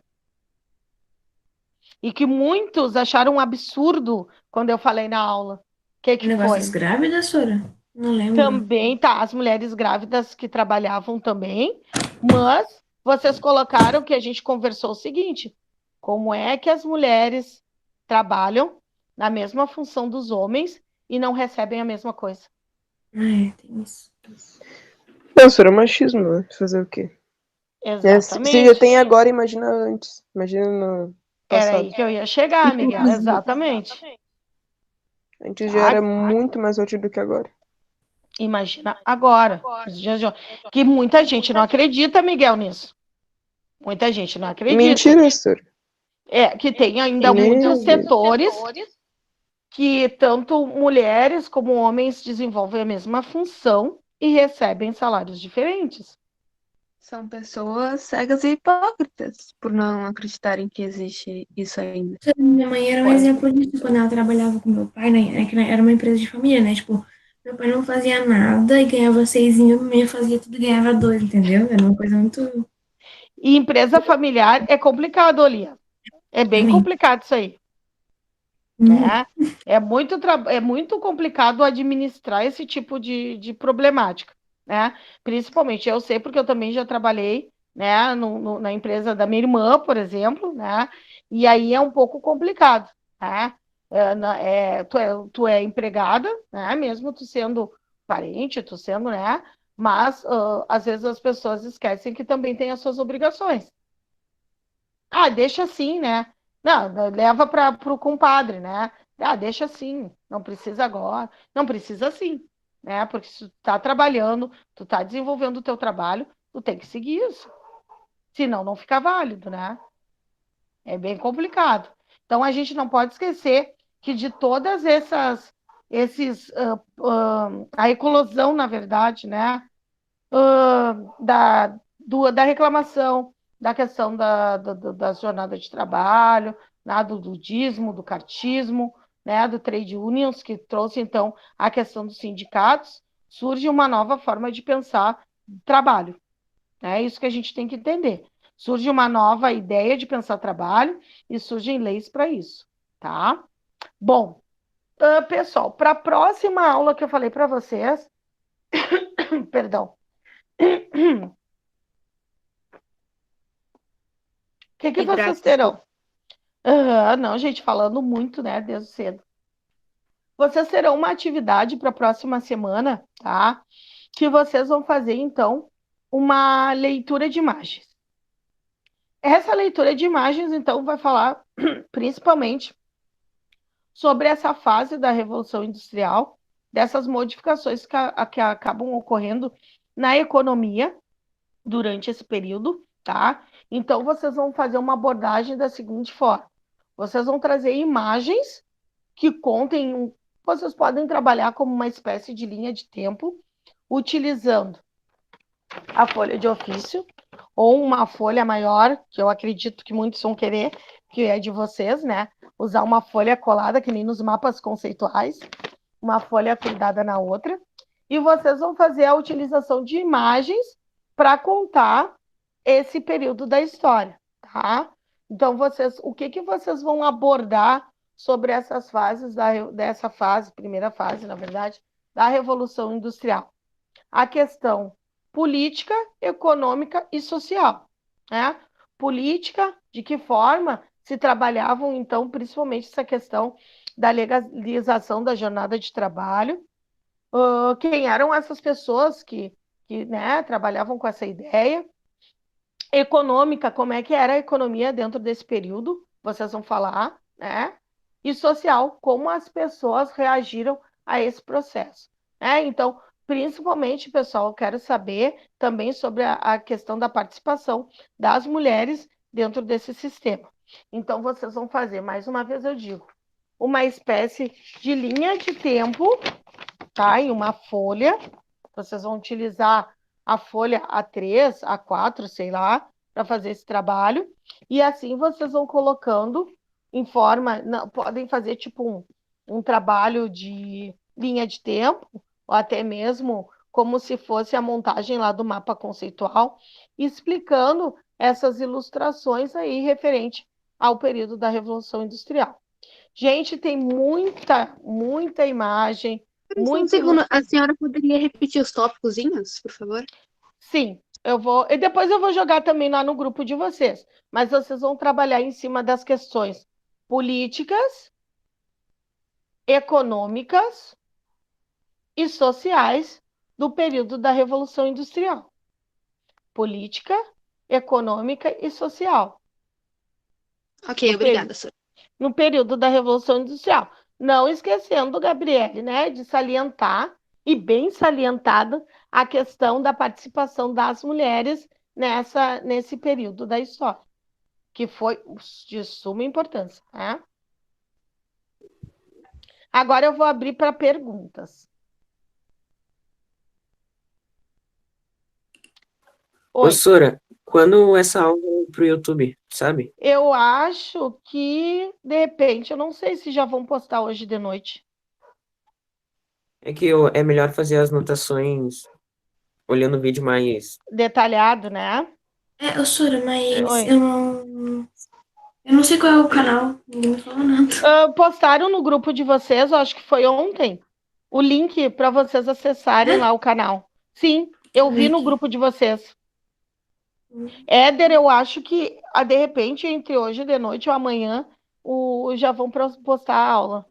E que muitos acharam um absurdo quando eu falei na aula. O que Negócio foi? das grávidas, Sora? Não lembro. Também, tá, as mulheres grávidas que trabalhavam também, mas vocês colocaram que a gente conversou o seguinte: como é que as mulheres trabalham na mesma função dos homens e não recebem a mesma coisa? Tem isso. Nossa, era machismo, né? Fazer o quê? Exatamente. Se já tem agora, imagina antes. Imagina no passado. Era aí que eu ia chegar, Miguel. Exatamente. Antes já era muito mais útil do que agora. Imagina agora. Que muita gente não acredita, Miguel, nisso. Muita gente não acredita. Mentira, senhor. Que tem ainda muitos setores que tanto mulheres como homens desenvolvem a mesma função e recebem salários diferentes. São pessoas cegas e hipócritas por não acreditarem que existe isso ainda. Minha mãe era um exemplo disso quando ela trabalhava com meu pai, né? Que era uma empresa de família, né? Tipo, meu pai não fazia nada e ganhava 6, minha mãe fazia tudo e ganhava 2, entendeu? Era uma coisa muito... E empresa familiar é complicado, Olia. É bem complicado isso aí. Né? É muito complicado administrar esse tipo de problemática. Né? Principalmente, eu sei porque eu também já trabalhei, né, na empresa da minha irmã, por exemplo, né? E aí é um pouco complicado. Né? Tu é empregada, né? Mesmo tu sendo parente, tu sendo, né? Mas às vezes as pessoas esquecem que também tem as suas obrigações. Ah, deixa assim, né? Não, leva para o compadre, né? Ah, deixa assim, não precisa agora, não precisa assim, né? Porque se tu tá trabalhando, tu tá desenvolvendo o teu trabalho, tu tem que seguir isso. Senão não fica válido, né? É bem complicado. Então a gente não pode esquecer que de todas a eclosão, na verdade, né? Da reclamação, da questão da jornada de trabalho, né, do ludismo, do cartismo, né, do trade unions, que trouxe, então, a questão dos sindicatos, surge uma nova forma de pensar trabalho. É isso que a gente tem que entender. Surge uma nova ideia de pensar trabalho e surgem leis para isso, tá? Bom, pessoal, para a próxima aula que eu falei para vocês, perdão, o que vocês terão? Não, gente, falando muito, né, desde cedo. Vocês terão uma atividade para a próxima semana, tá? Que vocês vão fazer, então, uma leitura de imagens. Essa leitura de imagens, então, vai falar principalmente sobre essa fase da Revolução Industrial, dessas modificações que acabam ocorrendo na economia durante esse período, tá? Então, vocês vão fazer uma abordagem da seguinte forma. Vocês vão trazer imagens que contem, vocês podem trabalhar como uma espécie de linha de tempo, utilizando a folha de ofício, ou uma folha maior, que eu acredito que muitos vão querer, que é de vocês, né? Usar uma folha colada, que nem nos mapas conceituais, uma folha grudada na outra, e vocês vão fazer a utilização de imagens para contar esse período da história, tá? Então, o que vocês vão abordar sobre essas fases, primeira fase, na verdade, da Revolução Industrial? A questão política, econômica e social, né? Política, de que forma se trabalhavam, então, principalmente essa questão da legalização da jornada de trabalho, quem eram essas pessoas que né, trabalhavam com essa ideia. Econômica, como é que era a economia dentro desse período, vocês vão falar, né? E social, como as pessoas reagiram a esse processo. Né? Então, principalmente, pessoal, eu quero saber também sobre a questão da participação das mulheres dentro desse sistema. Então, vocês vão fazer, mais uma vez eu digo, uma espécie de linha de tempo, tá? Em uma folha, vocês vão utilizar a folha A3, A4, sei lá, para fazer esse trabalho. E assim vocês vão colocando em forma, podem fazer tipo um trabalho de linha de tempo, ou até mesmo como se fosse a montagem lá do mapa conceitual, explicando essas ilustrações aí referente ao período da Revolução Industrial. Gente, tem muita imagem. Um segundo, a senhora poderia repetir os tópicozinhos, por favor? Sim, eu vou. E depois eu vou jogar também lá no grupo de vocês. Mas vocês vão trabalhar em cima das questões políticas, econômicas e sociais do período da Revolução Industrial. Política, econômica e social. Ok, obrigada, senhora. No período da Revolução Industrial. Não esquecendo, Gabriele, né, de salientar, e bem salientada, a questão da participação das mulheres nesse período da história, que foi de suma importância. Né? Agora eu vou abrir para perguntas. Oi. Professora, quando essa aula vai para o YouTube, sabe? Eu acho que, de repente, eu não sei se já vão postar hoje de noite. É que é melhor fazer as anotações olhando o vídeo mais detalhado, né? Sora, mas Oi. eu não sei qual é o canal, ninguém me falou nada. Postaram no grupo de vocês, eu acho que foi ontem, o link para vocês acessarem lá o canal. Sim, eu vi no grupo de vocês. Éder, eu acho que, de repente, entre hoje de noite ou amanhã, já vão postar a aula.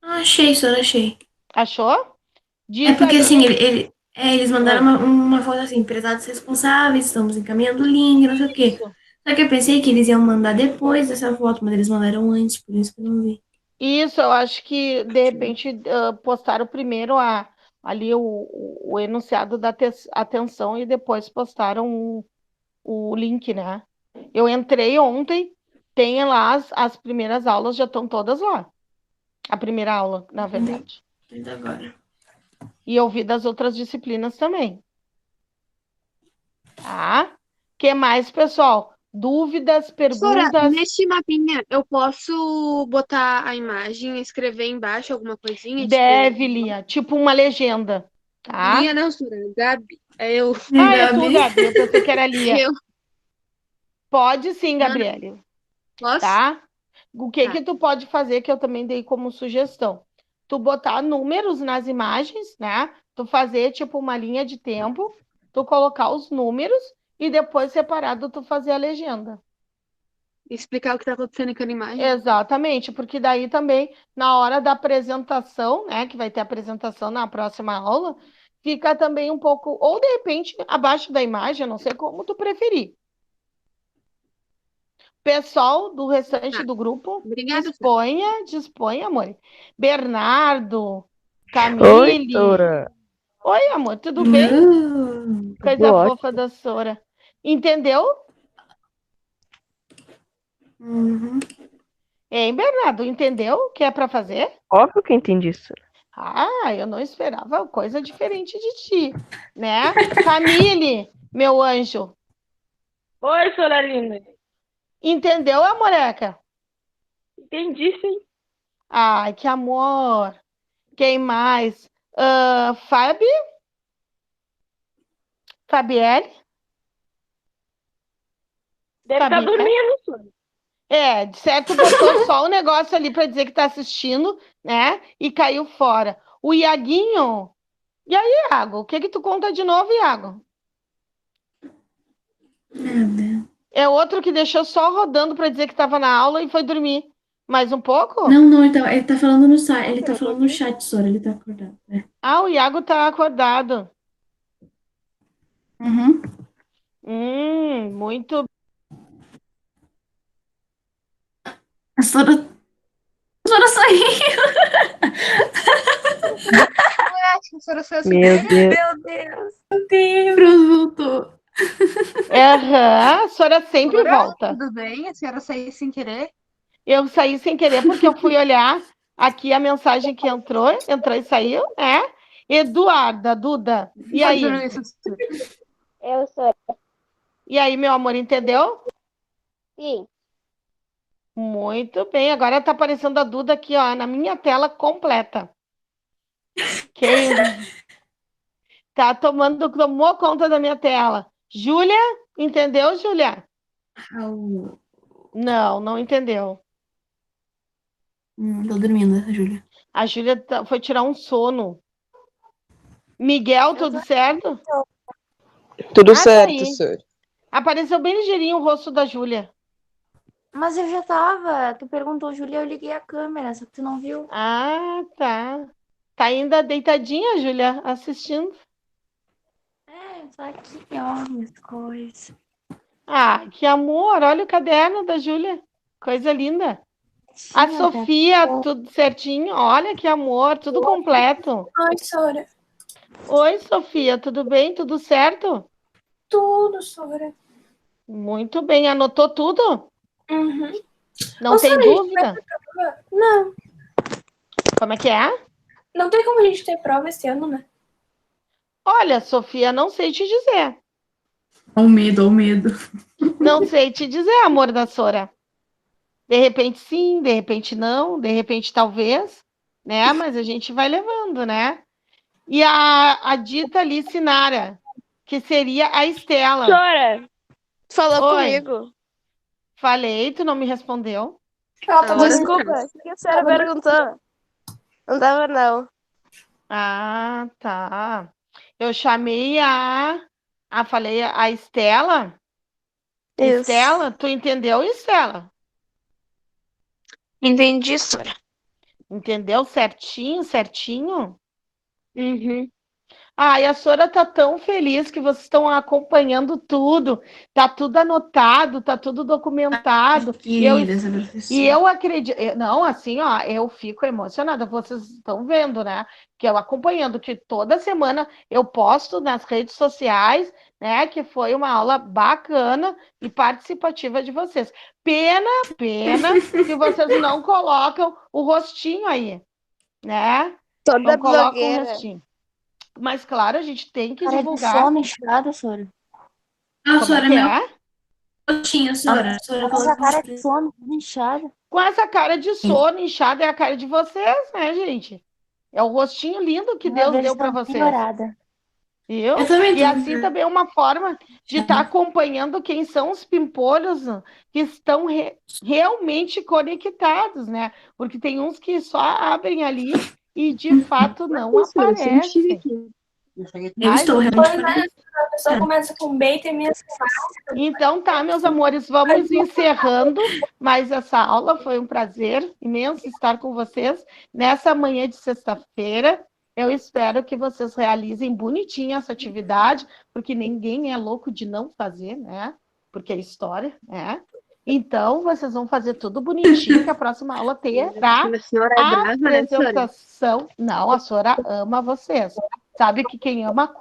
Achei, Sora, achei. Achou? É porque ali- assim, eles mandaram uma foto assim, prezados responsáveis, estamos encaminhando o link, não sei o quê. Isso. Só que eu pensei que eles iam mandar depois dessa foto, mas eles mandaram antes, por isso que eu não vi. Isso, eu acho que, de repente, postaram primeiro ali o enunciado da atenção e depois postaram o link, né? Eu entrei ontem, tem lá as primeiras aulas, já estão todas lá. A primeira aula, na verdade. Ainda agora. E eu vi das outras disciplinas também. Tá? Que mais, pessoal? Dúvidas, Sora, perguntas? neste mapinha, eu posso botar a imagem e escrever embaixo alguma coisinha? Deve, Lia. Tipo uma legenda. Tá? Lia não, Sora. Gabi. É eu. É tu, Gabi. Eu pensei que era Lia. Eu. Pode sim, Gabriele. Posso? Tá? O que Tá. que tu pode fazer, que eu também dei como sugestão? Tu botar números nas imagens, né? Tu fazer, tipo, uma linha de tempo, tu colocar os números e depois, separado, tu fazer a legenda. Explicar o que tá acontecendo com a imagem. Exatamente, porque daí também, na hora da apresentação, né, que vai ter apresentação na próxima aula, fica também um pouco, ou de repente, abaixo da imagem, eu não sei como tu preferir. Pessoal do restante do grupo, Obrigada, disponha, amor. Bernardo, Oi, Camille. Sora. Oi, amor, tudo bem? Coisa Tudo ótimo. fofa da Sora. Entendeu? Uhum. Hein, Bernardo, entendeu o que é para fazer? Óbvio que eu entendi isso. Ah, eu não esperava coisa diferente de ti, né? Camille, meu anjo. Oi, Sorarina. Entendeu, amoreca? Entendi, sim. Ai, que amor. Quem mais? Fabielle? Deve estar dormindo, Sora. De certo, botou só o negócio ali para dizer que tá assistindo, né? E caiu fora. O Iaguinho. E aí, Iago? O que que tu conta de novo, Iago? Nada. É outro que deixou só rodando para dizer que estava na aula e foi dormir. Mais um pouco? Não, ele tá falando no site, ele tá falando no chat, Sora, ele tá acordado. Ah, o Iago tá acordado. Uhum. Muito. A Sora saiu. A Sora saiu sem querer. Meu Deus. Meu Deus, voltou. A Sora sempre volta. Tudo bem? A senhora saiu sem querer? Eu saí sem querer porque eu fui olhar aqui a mensagem que entrou e saiu, né? Eduarda, Duda, e aí? Eu sou. E aí, meu amor, entendeu? Sim. Muito bem, agora tá aparecendo a Duda aqui, ó, na minha tela completa. Quem tomou conta da minha tela. Júlia, entendeu, Júlia? Não entendeu. Tô dormindo, a Júlia. A Júlia foi tirar um sono. Miguel, tudo certo? Tudo certo, senhor. Apareceu bem ligeirinho o rosto da Júlia. Mas eu já tava. Tu perguntou, Júlia, eu liguei a câmera, só que tu não viu. Ah, tá. Tá ainda deitadinha, Júlia, assistindo? Só aqui, ó, minhas coisas. Ah, que amor. Olha o caderno da Júlia. Coisa linda. A Sofia, tudo certinho. Olha que amor, tudo completo. Oi, Sora. Oi, Sofia, tudo bem? Tudo certo? Tudo, Sora. Muito bem. Anotou tudo? Uhum. Não tem dúvida? Não. Como é que é? Não tem como a gente ter prova esse ano, né? Olha, Sofia, não sei te dizer. Ó o medo. Não sei te dizer, amor da Sora. De repente sim, de repente não, de repente talvez, né? Mas a gente vai levando, né? E a dita ali, Sinara, que seria a Estela. Sora, Falou Oi. comigo. Falei, tu não me respondeu. Ela tá dando Desculpa, o que a senhora perguntou? Não tava, não. Ah, tá. Eu chamei falei a Estela. Isso. Estela, tu entendeu, Estela? Entendi, Sora. Entendeu certinho, certinho? Uhum. E a Sora tá tão feliz que vocês estão acompanhando tudo, tá tudo anotado, tá tudo documentado. Querida, essa professora. E eu acredito, não, assim, ó, eu fico emocionada, vocês estão vendo, né? Que eu acompanhando, que toda semana eu posto nas redes sociais, né? Que foi uma aula bacana e participativa de vocês. Pena que vocês não colocam o rostinho aí, né? Toda Não colocam o blogueira. rostinho. Mas, claro, a gente tem que Cara de divulgar. sono inchada, Sora. Não, Como Sora, que meu é? rostinho, Sora. Sora Com essa colocou cara de sono toda inchada. Com essa cara de sono inchada é a cara de vocês, né, gente? É o rostinho lindo que Uma Deus deu para versão vocês. piorada. Viu? Eu também E tô assim também é uma forma de estar acompanhando quem são os pimpolhos que estão realmente conectados, né? Porque tem uns que só abrem ali e de fato não aparecem. Eu estou realmente Pois é, a pessoa começa com B e termina com Então tá, meus amores, vamos encerrando mais essa aula. Foi um prazer imenso estar com vocês nessa manhã de sexta-feira. Eu espero que vocês realizem bonitinho essa atividade, porque ninguém é louco de não fazer, né? Porque é história, né? Então, vocês vão fazer tudo bonitinho, que a próxima aula terá A senhora é a brava, né, Sora? apresentação. Não, a senhora ama vocês. Sabe que quem ama,